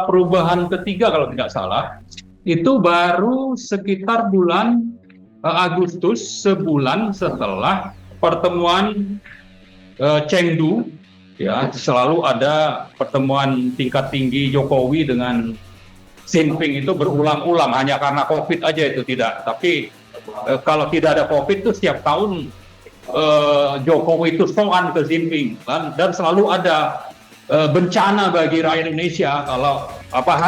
perubahan ketiga kalau tidak salah, itu baru sekitar bulan Agustus, sebulan setelah pertemuan Chengdu. Ya, selalu ada pertemuan tingkat tinggi Jokowi dengan Xi Jinping itu berulang-ulang, hanya karena COVID aja itu tidak. Tapi kalau tidak ada COVID itu setiap tahun Jokowi itu soan ke Xi Jinping dan selalu ada bencana bagi rakyat Indonesia kalau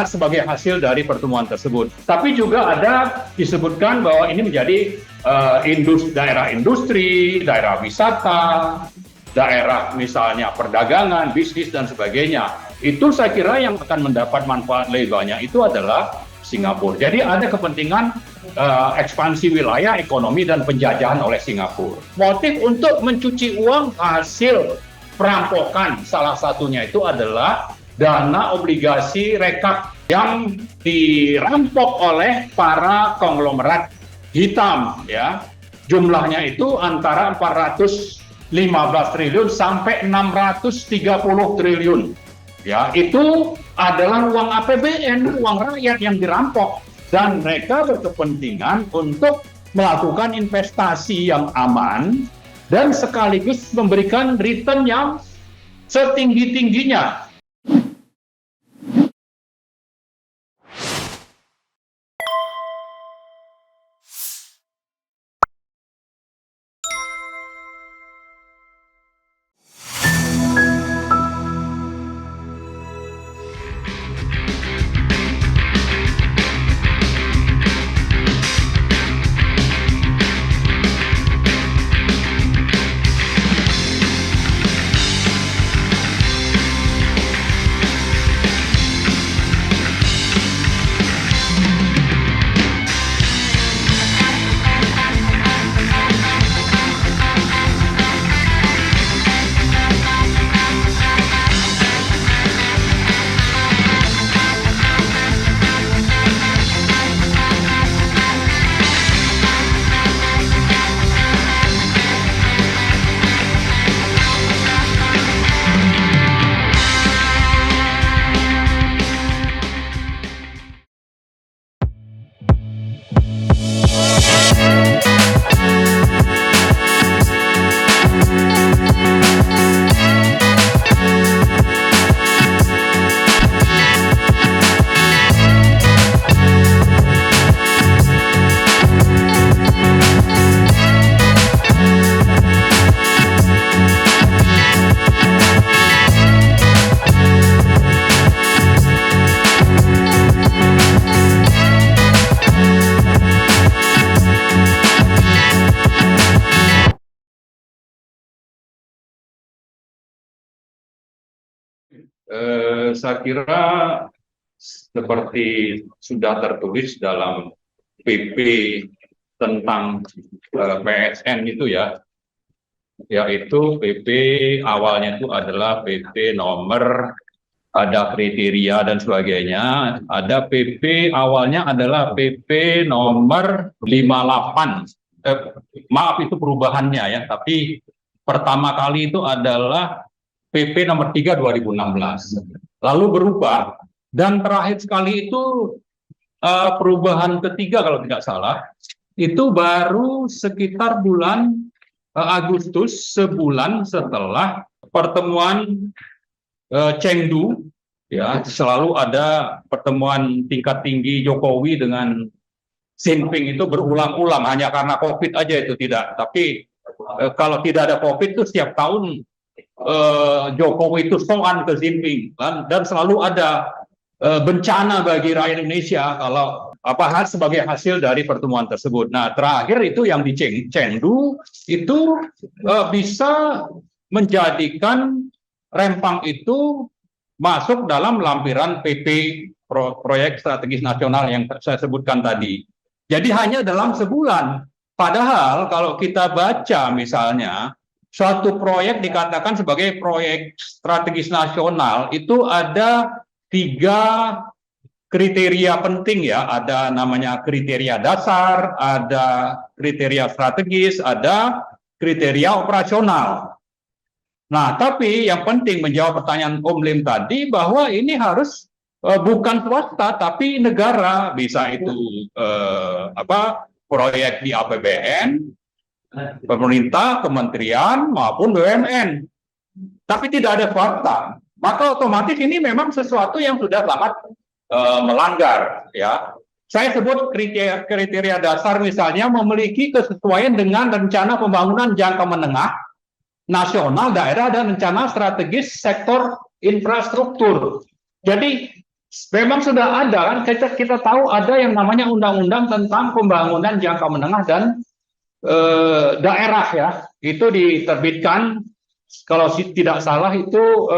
sebagai hasil dari pertemuan tersebut. Tapi juga ada disebutkan bahwa ini menjadi daerah industri, daerah wisata, daerah misalnya perdagangan, bisnis dan sebagainya. Itu saya kira yang akan mendapat manfaat lebih banyak itu adalah Singapura. Jadi ada kepentingan ekspansi wilayah ekonomi dan penjajahan oleh Singapura. Motif untuk mencuci uang hasil perampokan salah satunya itu adalah dana obligasi rekap yang dirampok oleh para konglomerat hitam, ya. Jumlahnya itu antara 415 triliun sampai 630 triliun. Ya, itu adalah uang APBN, uang rakyat yang dirampok, dan mereka berkepentingan untuk melakukan investasi yang aman dan sekaligus memberikan return yang setinggi-tingginya. Saya kira seperti sudah tertulis dalam PP tentang PSN itu ya, yaitu PP awalnya itu adalah PP nomor, ada kriteria dan sebagainya. Ada PP awalnya adalah PP nomor 58. Maaf itu perubahannya ya, tapi pertama kali itu adalah PP nomor 3 2016. Lalu berubah dan terakhir sekali itu perubahan ketiga kalau tidak salah itu baru sekitar bulan Agustus, sebulan setelah pertemuan Chengdu. Ya, selalu ada pertemuan tingkat tinggi Jokowi dengan Xi Jinping itu berulang-ulang, hanya karena COVID aja itu tidak. Tapi kalau tidak ada COVID itu setiap tahun Jokowi itu soan ke Xi Jinping dan selalu ada bencana bagi rakyat Indonesia kalau sebagai hasil dari pertemuan tersebut. Nah, terakhir itu yang di Chengdu itu bisa menjadikan Rempang itu masuk dalam lampiran PP proyek strategis nasional yang saya sebutkan tadi. Jadi hanya dalam sebulan. Padahal kalau kita baca misalnya suatu proyek dikatakan sebagai proyek strategis nasional itu ada 3 kriteria penting ya, ada namanya kriteria dasar, ada kriteria strategis, ada kriteria operasional. Nah, tapi yang penting menjawab pertanyaan Om Lim tadi bahwa ini harus bukan swasta tapi negara, bisa itu proyek di APBN, pemerintah, kementerian maupun BUMN, tapi tidak ada swasta, maka otomatis ini memang sesuatu yang sudah sangat melanggar, ya. Saya sebut kriteria dasar misalnya memiliki kesesuaian dengan rencana pembangunan jangka menengah nasional, daerah, dan rencana strategis sektor infrastruktur. Jadi memang sudah ada, kan kita tahu ada yang namanya undang-undang tentang pembangunan jangka menengah dan daerah, ya. Itu diterbitkan kalau tidak salah itu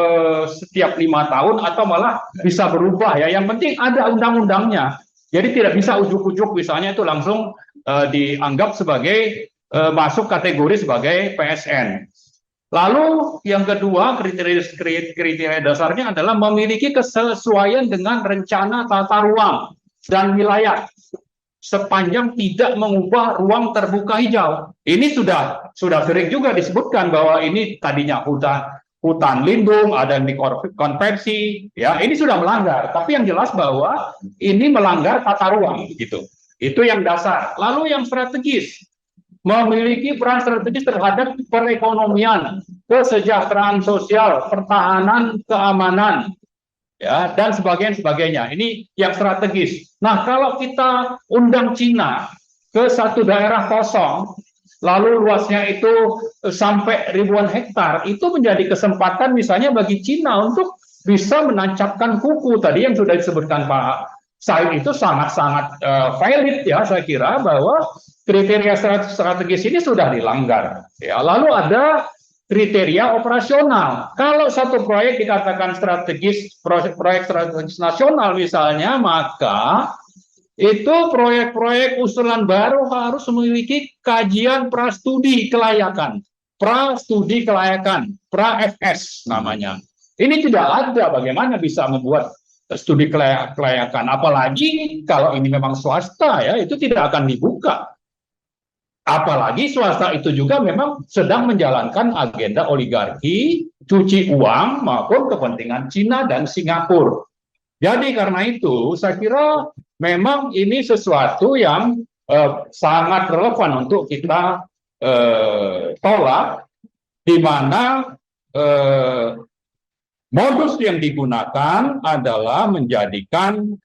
setiap 5 tahun atau malah bisa berubah, ya. Yang penting ada undang-undangnya. Jadi tidak bisa ujuk-ujuk misalnya itu langsung dianggap sebagai masuk kategori sebagai PSN. Lalu yang kedua, kriteria dasarnya adalah memiliki kesesuaian dengan rencana tata ruang dan wilayah sepanjang tidak mengubah ruang terbuka hijau. Ini sudah sering juga disebutkan bahwa ini tadinya hutan lindung, ada yang dikonversi, ya, ini sudah melanggar. Tapi yang jelas bahwa ini melanggar tata ruang, gitu. Itu yang dasar. Lalu yang strategis, memiliki peran strategis terhadap perekonomian, kesejahteraan sosial, pertahanan, keamanan, ya, dan sebagainya. Ini yang strategis. Nah, kalau kita undang Cina ke satu daerah kosong, lalu luasnya itu sampai ribuan hektar, itu menjadi kesempatan misalnya bagi Cina untuk bisa menancapkan kuku. Tadi yang sudah disebutkan Pak Said itu sangat-sangat valid, ya, saya kira bahwa kriteria strategis ini sudah dilanggar. Ya, lalu ada kriteria operasional. Kalau satu proyek dikatakan strategis, proyek strategis nasional misalnya, maka itu proyek-proyek usulan baru harus memiliki kajian prastudi kelayakan, pra-FS namanya. Ini tidak ada, bagaimana bisa membuat studi kelayakan, apalagi kalau ini memang swasta, ya, itu tidak akan dibuka. Apalagi swasta itu juga memang sedang menjalankan agenda oligarki, cuci uang maupun kepentingan Cina dan Singapura. Jadi karena itu saya kira memang ini sesuatu yang sangat relevan untuk kita tolak, di mana modus yang digunakan adalah menjadikan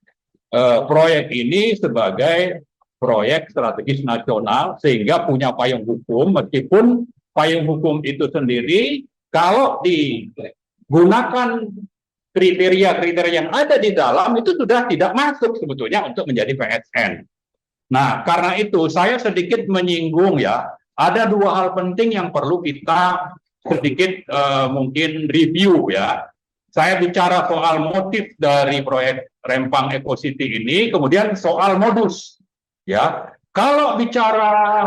proyek ini sebagai proyek strategis nasional sehingga punya payung hukum, meskipun payung hukum itu sendiri kalau digunakan kriteria-kriteria yang ada di dalam itu sudah tidak masuk sebetulnya untuk menjadi PSN. Nah, karena itu saya sedikit menyinggung, ya, ada dua hal penting yang perlu kita sedikit mungkin review, ya. Saya bicara soal motif dari proyek Rempang Eco City ini, kemudian soal modus, ya. Kalau bicara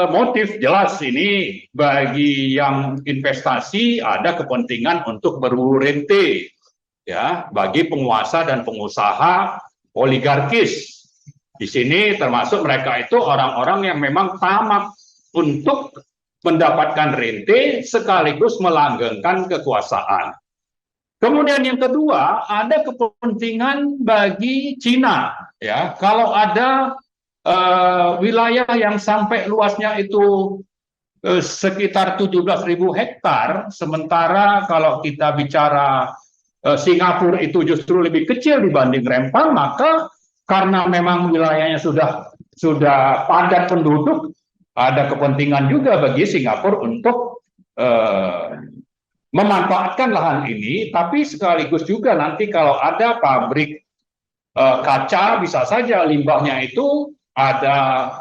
motif, jelas ini bagi yang investasi ada kepentingan untuk berburu rente, ya, bagi penguasa dan pengusaha oligarkis. Di sini termasuk mereka itu orang-orang yang memang tamak untuk mendapatkan rente sekaligus melanggengkan kekuasaan. Kemudian yang kedua, ada kepentingan bagi Cina, ya. Kalau ada wilayah yang sampai luasnya itu sekitar 17.000 hektar, sementara kalau kita bicara Singapura itu justru lebih kecil dibanding Rempang, maka karena memang wilayahnya sudah padat penduduk, ada kepentingan juga bagi Singapura untuk memanfaatkan lahan ini, tapi sekaligus juga nanti kalau ada pabrik kaca, bisa saja limbahnya itu ada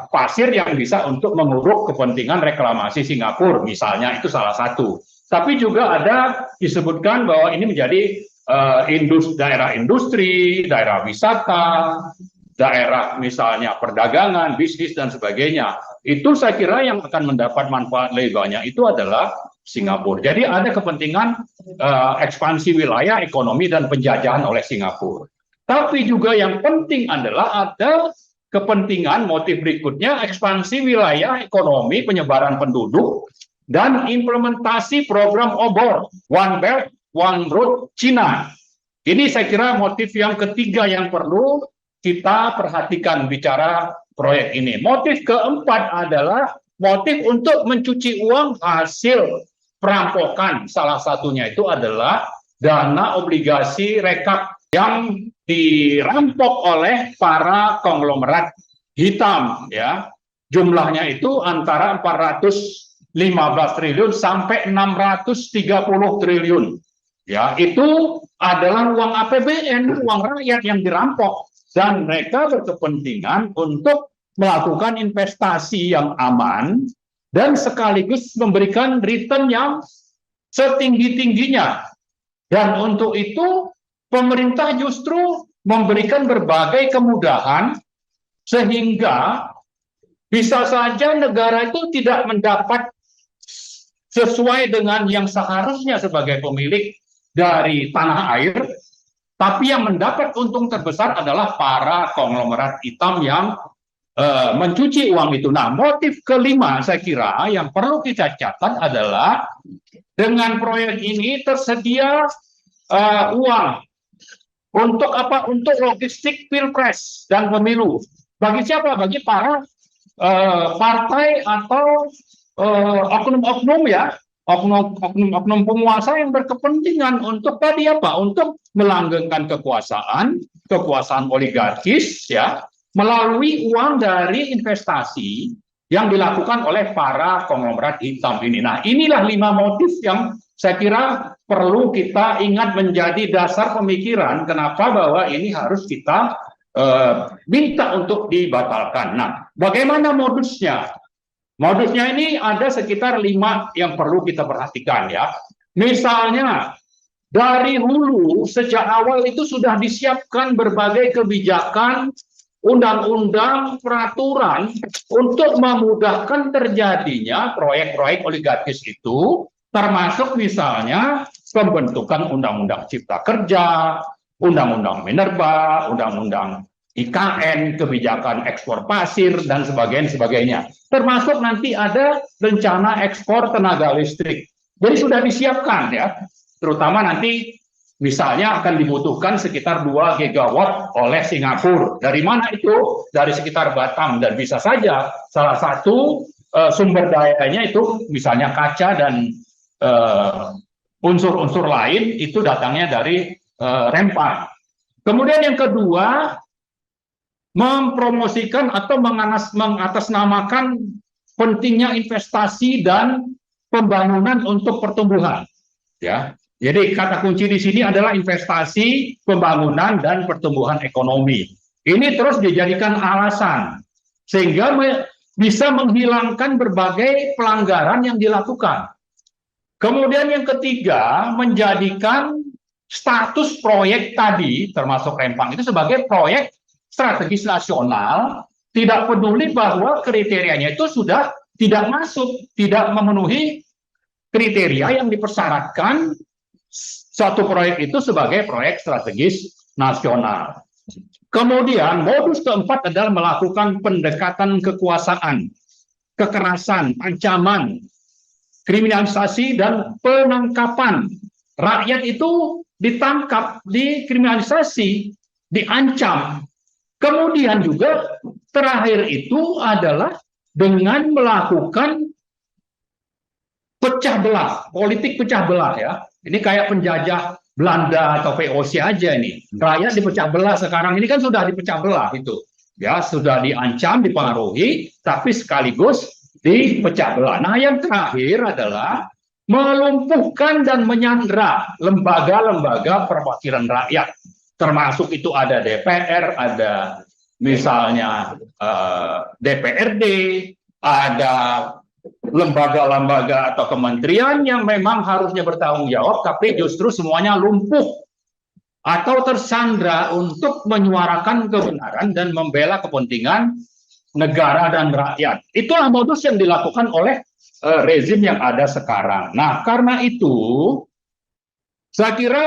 pasir yang bisa untuk menguruk kepentingan reklamasi Singapura, misalnya, itu salah satu. Tapi juga ada disebutkan bahwa ini menjadi daerah industri, daerah wisata, daerah misalnya perdagangan, bisnis, dan sebagainya. Itu saya kira yang akan mendapat manfaat lebih banyak itu adalah Singapura. Jadi ada kepentingan ekspansi wilayah, ekonomi, dan penjajahan oleh Singapura. Tapi juga yang penting adalah ada kepentingan motif berikutnya, ekspansi wilayah ekonomi, penyebaran penduduk, dan implementasi program OBOR, One Belt, One Road China. Ini saya kira motif yang ketiga yang perlu kita perhatikan bicara proyek ini. Motif keempat adalah motif untuk mencuci uang hasil perampokan. Salah satunya itu adalah dana obligasi rekap yang dirampok oleh para konglomerat hitam, ya. Jumlahnya itu antara 415 triliun sampai 630 triliun. Ya, itu adalah uang APBN, uang rakyat yang dirampok, dan mereka berkepentingan untuk melakukan investasi yang aman dan sekaligus memberikan return yang setinggi-tingginya. Dan untuk itu pemerintah justru memberikan berbagai kemudahan sehingga bisa saja negara itu tidak mendapat sesuai dengan yang seharusnya sebagai pemilik dari tanah air, tapi yang mendapat untung terbesar adalah para konglomerat hitam yang mencuci uang itu. Nah, motif kelima saya kira yang perlu kita catat adalah dengan proyek ini tersedia uang untuk apa? Untuk logistik pilpres dan pemilu. Bagi siapa? Bagi para partai atau oknum-oknum, ya, oknum penguasa yang berkepentingan untuk tadi apa? Untuk melanggengkan kekuasaan oligarkis, ya, melalui uang dari investasi yang dilakukan oleh para konglomerat hitam ini. Nah, inilah 5 motif yang saya kira perlu kita ingat menjadi dasar pemikiran kenapa bahwa ini harus kita minta untuk dibatalkan. Nah, bagaimana modusnya? Modusnya ini ada sekitar 5 yang perlu kita perhatikan, ya. Misalnya, dari hulu sejak awal itu sudah disiapkan berbagai kebijakan, undang-undang, peraturan untuk memudahkan terjadinya proyek-proyek oligarkis itu, termasuk misalnya pembentukan undang-undang cipta kerja, undang-undang minerba, undang-undang IKN, kebijakan ekspor pasir, dan sebagainya. Termasuk nanti ada rencana ekspor tenaga listrik. Jadi sudah disiapkan, ya. Terutama nanti misalnya akan dibutuhkan sekitar 2 gigawatt oleh Singapura. Dari mana itu? Dari sekitar Batam. Dan bisa saja salah satu sumber dayanya itu misalnya kaca dan unsur-unsur lain itu datangnya dari Rempang. Kemudian yang kedua, mempromosikan atau mengatasnamakan pentingnya investasi dan pembangunan untuk pertumbuhan, ya. Jadi kata kunci di sini adalah investasi, pembangunan, dan pertumbuhan ekonomi. Ini terus dijadikan alasan sehingga bisa menghilangkan berbagai pelanggaran yang dilakukan. Kemudian yang ketiga, menjadikan status proyek tadi termasuk Rempang itu sebagai proyek strategis nasional, tidak peduli bahwa kriterianya itu sudah tidak masuk, tidak memenuhi kriteria yang dipersyaratkan suatu proyek itu sebagai proyek strategis nasional. Kemudian modus keempat adalah melakukan pendekatan kekuasaan, kekerasan, ancaman, kriminalisasi, dan penangkapan. Rakyat itu ditangkap, dikriminalisasi, diancam. Kemudian juga terakhir itu adalah dengan melakukan pecah belah, politik pecah belah, ya. Ini kayak penjajah Belanda atau VOC aja ini. Rakyat dipecah belah sekarang ini kan sudah dipecah belah itu. Ya, sudah diancam, dipengaruhi, tapi sekaligus dipecah belah. Nah, yang terakhir adalah melumpuhkan dan menyandra lembaga-lembaga perwakilan rakyat. Termasuk itu ada DPR, ada misalnya DPRD, ada lembaga-lembaga atau kementerian yang memang harusnya bertanggung jawab, tapi justru semuanya lumpuh atau tersandra untuk menyuarakan kebenaran dan membela kepentingan negara dan rakyat. Itulah modus yang dilakukan oleh rezim yang ada sekarang. Nah, karena itu, saya kira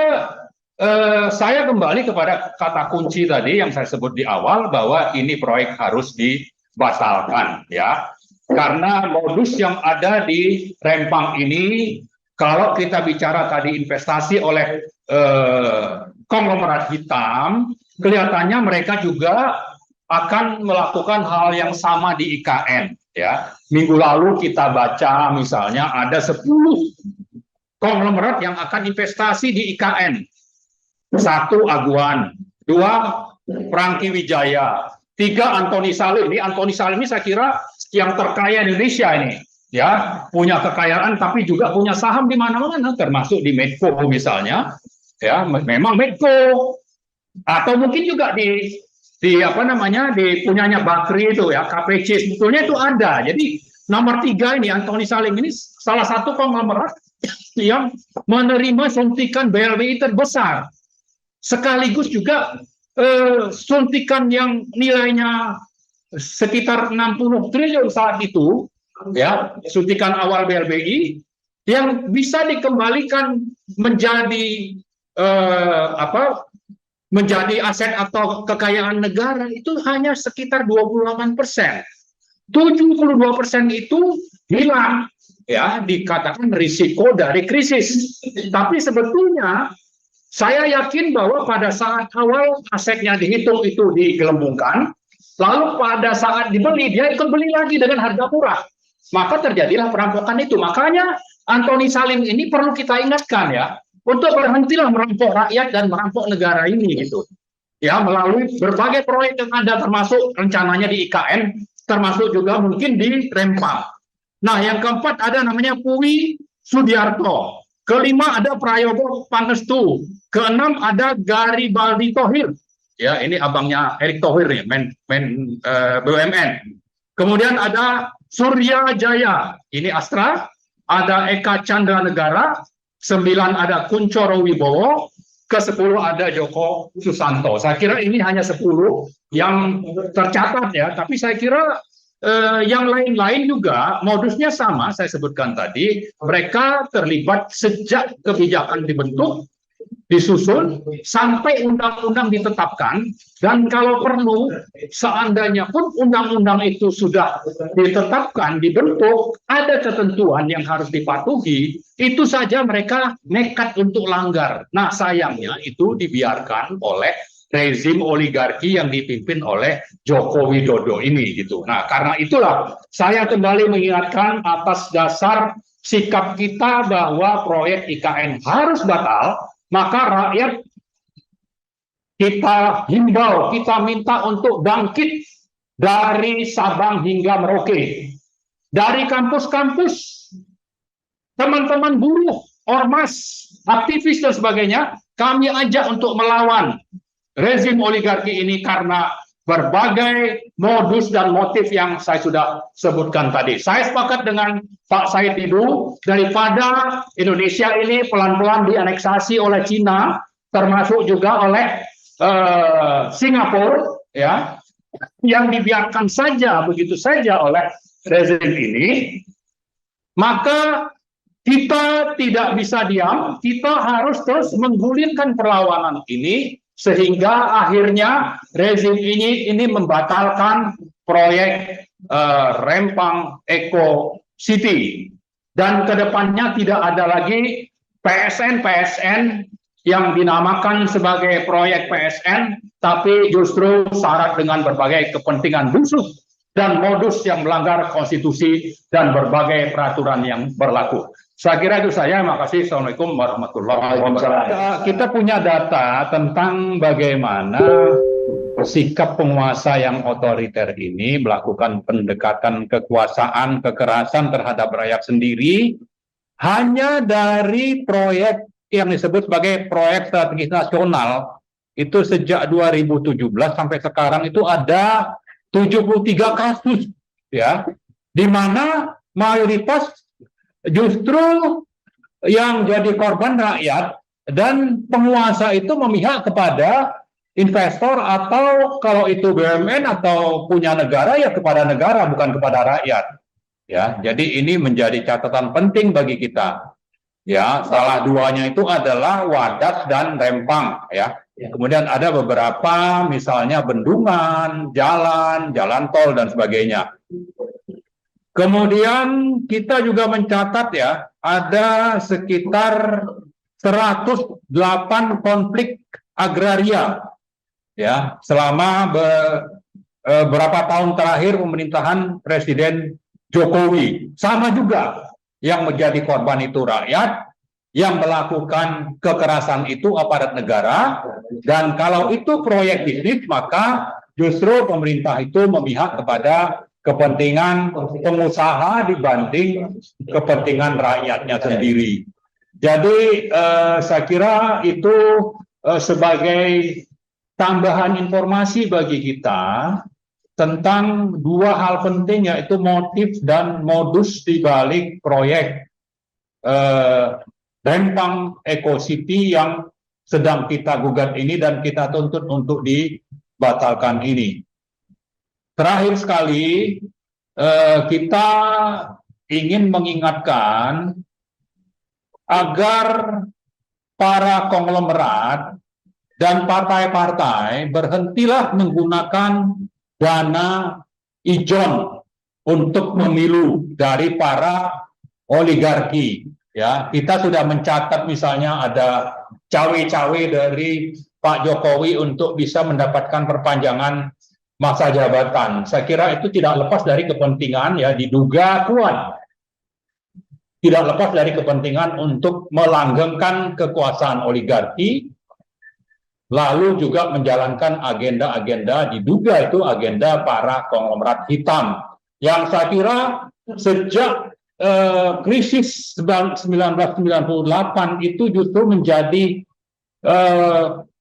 saya kembali kepada kata kunci tadi yang saya sebut di awal bahwa ini proyek harus dibatalkan, ya. Karena modus yang ada di Rempang ini, kalau kita bicara tadi investasi oleh konglomerat hitam, kelihatannya mereka juga akan melakukan hal yang sama di IKN. Ya, minggu lalu kita baca misalnya ada 10 konglomerat yang akan investasi di IKN. 1 Aguan, 2 Prangki Wijaya, 3 Antoni Salim. Ini Antoni Salim ini saya kira yang terkaya Indonesia ini. Ya, punya kekayaan tapi juga punya saham di mana-mana, termasuk di Medco misalnya. Ya, memang Medco, atau mungkin juga di apa namanya, di punyanya Bakri itu ya, KPC sebetulnya itu ada. Jadi nomor 3 ini Antoni Salim ini salah satu konglomerat yang menerima suntikan BLBI terbesar, sekaligus juga suntikan yang nilainya sekitar 60 triliun saat itu, ya, suntikan awal BLBI yang bisa dikembalikan menjadi menjadi aset atau kekayaan negara itu hanya sekitar 28%. 72% itu hilang, ya, dikatakan risiko dari krisis. Tapi sebetulnya saya yakin bahwa pada saat awal asetnya dihitung itu digelembungkan, lalu pada saat dibeli dia ikut beli lagi dengan harga murah, maka terjadilah perampokan itu. Makanya Antoni Salim ini perlu kita ingatkan, ya, untuk berhentilah merampok rakyat dan merampok negara ini, gitu. Ya, melalui berbagai proyek yang ada, termasuk rencananya di IKN, termasuk juga mungkin di Rempang. Nah, yang keempat ada namanya Puwi Sudiarto. Kelima ada Prayogo Pangestu. Keenam ada Garibaldi Thohir. Ya, ini abangnya Erick Thohir nih, BUMN. Kemudian ada Surya Jaya, ini Astra. Ada Eka Chandra Negara. 9 ada Kuncoro Wibowo. Ke-10 ada Joko Susanto. Saya kira ini hanya 10 yang tercatat, ya. Tapi saya kira yang lain-lain juga modusnya sama, saya sebutkan tadi. Mereka terlibat sejak kebijakan dibentuk, disusun, sampai undang-undang ditetapkan. Dan kalau perlu, seandainya pun undang-undang itu sudah ditetapkan, dibentuk, ada ketentuan yang harus dipatuhi, itu saja mereka nekat untuk langgar. Nah, sayangnya itu dibiarkan oleh rezim oligarki yang dipimpin oleh Joko Widodo ini, gitu. Nah, karena itulah saya kembali mengingatkan atas dasar sikap kita bahwa proyek IKN harus batal, maka rakyat kita himbau, kita minta untuk bangkit dari Sabang hingga Merauke, dari kampus-kampus, teman-teman buruh, ormas, aktivis dan sebagainya, kami ajak untuk melawan rezim oligarki ini karena berbagai modus dan motif yang saya sudah sebutkan tadi. Saya sepakat dengan Pak Said Didu, daripada Indonesia ini pelan-pelan dianeksasi oleh Cina, termasuk juga oleh Singapura, ya, yang dibiarkan saja begitu saja oleh rezim ini, maka kita tidak bisa diam, kita harus terus menggulirkan perlawanan ini, sehingga akhirnya rezim ini membatalkan proyek Rempang Eco City, dan kedepannya tidak ada lagi PSN yang dinamakan sebagai proyek PSN, tapi justru syarat dengan berbagai kepentingan busuk dan modus yang melanggar konstitusi dan berbagai peraturan yang berlaku. Saya kira itu saya. Makasih. Assalamualaikum warahmatullahi wabarakatuh. Kita punya data tentang bagaimana sikap penguasa yang otoriter ini melakukan pendekatan kekuasaan, kekerasan terhadap rakyat sendiri, hanya dari proyek yang disebut sebagai proyek strategis nasional. Itu sejak 2017 sampai sekarang itu ada 73 kasus, ya, di mana mayoritas justru yang jadi korban rakyat, dan penguasa itu memihak kepada investor, atau kalau itu BUMN atau punya negara, ya kepada negara, bukan kepada rakyat. Ya, jadi ini menjadi catatan penting bagi kita. Ya, salah duanya itu adalah Wadas dan Rempang, ya. Kemudian ada beberapa, misalnya bendungan, jalan tol dan sebagainya. Kemudian kita juga mencatat, ya, ada sekitar 108 konflik agraria, ya, selama beberapa tahun terakhir pemerintahan Presiden Jokowi. Sama juga yang menjadi korban itu rakyat, yang melakukan kekerasan itu aparat negara, dan kalau itu proyek bisnis maka justru pemerintah itu memihak kepada kepentingan pengusaha dibanding kepentingan rakyatnya sendiri. Jadi saya kira itu sebagai tambahan informasi bagi kita tentang dua hal penting, yaitu motif dan modus di balik proyek Rempang Eco City yang sedang kita gugat ini dan kita tuntut untuk dibatalkan ini. Terakhir sekali, kita ingin mengingatkan agar para konglomerat dan partai-partai berhentilah menggunakan dana ijon untuk pemilu dari para oligarki. Ya, kita sudah mencatat misalnya ada cawe-cawe dari Pak Jokowi untuk bisa mendapatkan perpanjangan masa jabatan. Saya kira itu tidak lepas dari kepentingan, ya, diduga kuat. Tidak lepas dari kepentingan untuk melanggengkan kekuasaan oligarki, lalu juga menjalankan agenda-agenda, diduga itu agenda para konglomerat hitam. Yang saya kira sejak krisis 1998 itu justru menjadi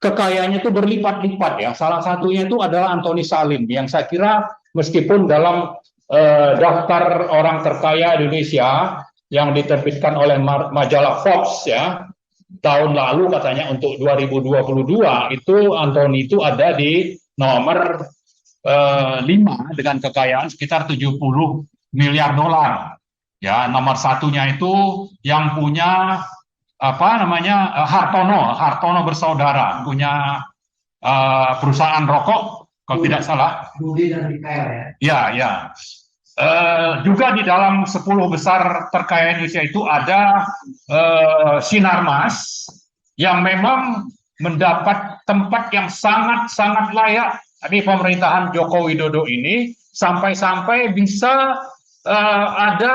kekayaannya itu berlipat-lipat, ya. Salah satunya itu adalah Antoni Salim, yang saya kira meskipun dalam daftar orang terkaya Indonesia yang diterbitkan oleh majalah Forbes, ya, tahun lalu katanya untuk 2022 itu Antoni itu ada di nomor 5 dengan kekayaan sekitar 70 miliar dolar. Ya, nomor satunya itu yang punya Hartono bersaudara, punya perusahaan rokok kalau tidak salah. Budi dan Mikael, ya. Ya. Juga di dalam 10 besar terkaya Indonesia itu ada Sinarmas yang memang mendapat tempat yang sangat-sangat layak di pemerintahan Joko Widodo ini, sampai-sampai bisa ada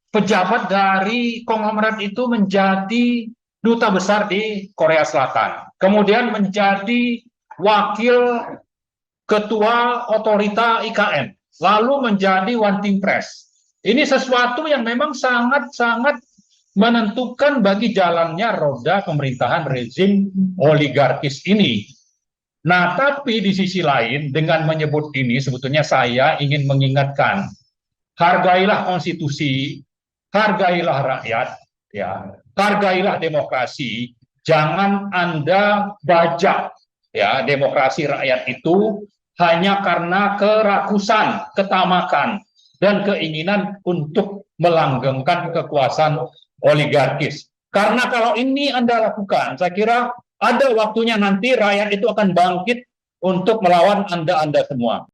pejabat dari konglomerat itu menjadi duta besar di Korea Selatan, kemudian menjadi wakil ketua otorita IKN, lalu menjadi One Team Press. Ini sesuatu yang memang sangat-sangat menentukan bagi jalannya roda pemerintahan rezim oligarkis ini. Nah, tapi di sisi lain, dengan menyebut ini, sebetulnya saya ingin mengingatkan, hargailah konstitusi, hargailah rakyat, ya, hargailah demokrasi. Jangan Anda bajak, ya, demokrasi rakyat itu hanya karena kerakusan, ketamakan, dan keinginan untuk melanggengkan kekuasaan oligarkis. Karena kalau ini Anda lakukan, saya kira ada waktunya nanti rakyat itu akan bangkit untuk melawan Anda semua.